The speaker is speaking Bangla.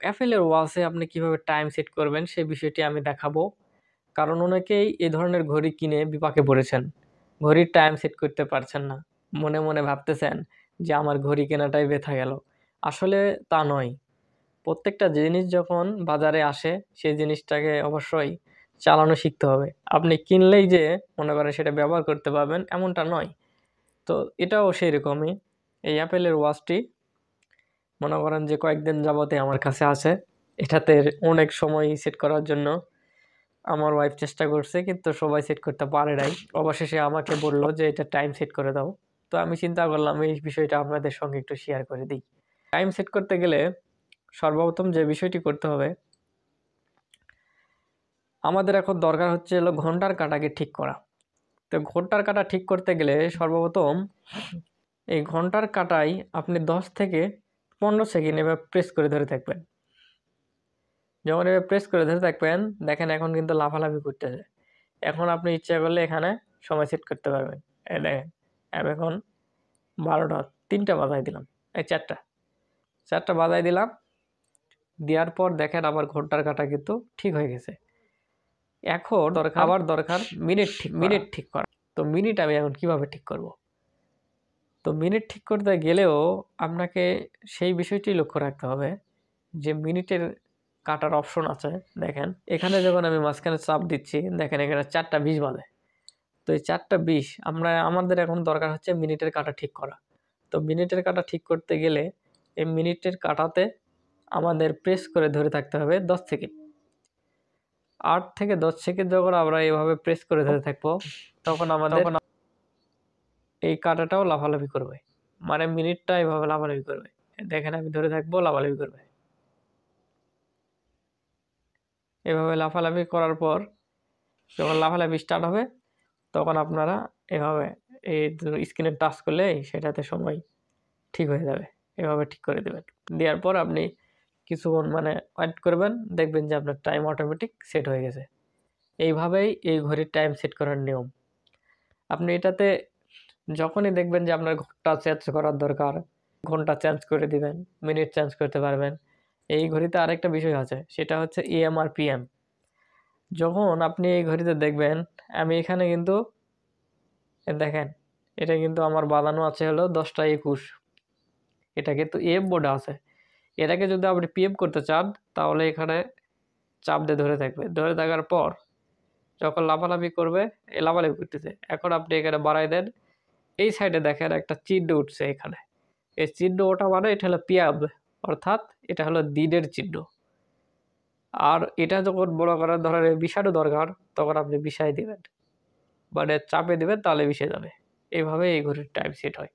অ্যাপেলের ওয়াচে আপনি কিভাবে টাইম সেট করবেন সেই বিষয়টি আমি দেখাবো। কারণ অনেকেই এ ধরনের ঘড়ি কিনে বিপাকে পড়েছেন। ঘড়ির টাইম সেট করতে পারছেন না। মনে, মনে ভাবতেছেন যে আমার ঘড়ি কেনাটাই বৃথা গেল। আসলে তা নয়। প্রত্যেকটা জিনিস যখন বাজারে আসে সেই জিনিসটাকে অবশ্যই চালানো শিখতে হবে। আপনি কিনলেই যে মনে করেন সেটা ব্যবহার করতে পারবেন এমনটা নয়। তো এটাও সেইরকমই। এই অ্যাপেলের ওয়াচটি মনে করেন যে কয়েকদিন যাবতে আমার কাছে আছে। এটাতে অনেক সময় সেট করার জন্য আমার ওয়াইফ চেষ্টা করছে কিন্তু সবাই সেট করতে পারে নাই। অবশেষে আমাকে বলল যে এটা টাইম সেট করে দাও। তো আমি চিন্তা করলাম এই বিষয়টা আপনাদের সঙ্গে একটু শেয়ার করে দিই। টাইম সেট করতে গেলে সর্বপ্রথম যে বিষয়টি করতে হবে, আমাদের এখন দরকার হচ্ছে হলো ঘন্টার কাঁটাকে ঠিক করা। তো ঘন্টার কাঁটা ঠিক করতে গেলে সর্বপ্রথম এই ঘন্টার কাঁটায় আপনি 10 থেকে 15 সেকেন্ড এবার প্রেস করে ধরে থাকবেন। যখন এবার প্রেস করে ধরে থাকবেন, দেখেন এখন কিন্তু লাফালাফি করতেছে। এখন আপনি ইচ্ছা করলে এখানে সময় সেট করতে পারবেন। এই দেখেন, আমি এখন 12টা 3টা বাজায় দিলাম, এই 4টা বাজায় দিলাম। দেওয়ার পর দেখেন আমার ঘন্টার কাঁটা কিন্তু ঠিক হয়ে গেছে। এখন আবার দরকার মিনিট ঠিক করা। তো মিনিট আমি এখন কিভাবে ঠিক করব? তো মিনিট ঠিক করতে গেলেও আপনাকে সেই বিষয়টি লক্ষ্য রাখতে হবে যে মিনিটের কাটার অপশন আছে। দেখেন এখানে যখন আমি মাঝখানে চাপ দিচ্ছি, দেখেন এখানে 4টা 20 বাজে। তো এই 4টা 20 আমাদের এখন দরকার হচ্ছে মিনিটের কাঁটা ঠিক করা। তো মিনিটের কাঁটা ঠিক করতে গেলে এই মিনিটের কাঁটাতে আমাদের প্রেস করে ধরে থাকতে হবে 10 সেকেন্ড। 8 থেকে 10 সেকেন্ড যখন আমরা এভাবে প্রেস করে ধরে থাকবো, তখন আমাদের এই কাঁটাটাও লাফালাফি করবে। মানে মিনিটটা এভাবে লাফালাফি করবে। দেখেন আমি ধরে থাকবো, লাফালাফি করবে। এভাবে লাফালাফি করার পর যখন লাফালাফি স্টার্ট হবে, তখন আপনারা এভাবে এই স্ক্রিনে টাচ করলে সেটাতে সময় ঠিক হয়ে যাবে। এভাবে ঠিক করে দেবেন। দেওয়ার পর আপনি কিছুক্ষণ মানে ওয়েট করবেন, দেখবেন যে আপনার টাইম অটোমেটিক সেট হয়ে গেছে। এইভাবেই এই ঘড়ির টাইম সেট করার নিয়ম। আপনি এটাতে যখনই দেখবেন যে আপনার ঘন্টা চেঞ্জ করার দরকার, ঘন্টা চেঞ্জ করে দিবেন, মিনিট চেঞ্জ করতে পারবেন। এই ঘড়িতে আরেকটা বিষয় আছে, সেটা হচ্ছে এএম আর পিএম। যখন আপনি এই ঘড়িতে দেখবেন, আমি এখানে কিন্তু দেখেন এটা কিন্তু আমার বাঁধানো আছে হলো 10টা 21। এটা কিন্তু এএম বোর্ডে আছে। এটাকে যদি আপনি পিএম করতে চান তাহলে এখানে চাপ দিয়ে ধরে থাকবে। ধরে থাকার পর যখন লাফালাফি করবে, এ লাফালাফি করতেছে। এখন আপনি এখানে বাড়াই দেন। এই সাইডে দেখেন একটা চিহ্ন উঠছে এখানে। এই চিহ্ন ওঠা মানে এটা হলো পিয়াব, অর্থাৎ এটা হলো দিনের চিহ্ন। আর এটা যখন বড় করার ধরনের বিষানো দরকার, তখন আপনি বিষায় দিবেন, মানে চাপে দিবেন, তাহলে মিশে যাবে। এইভাবে এই ঘড়ির টাইম সেট হয়।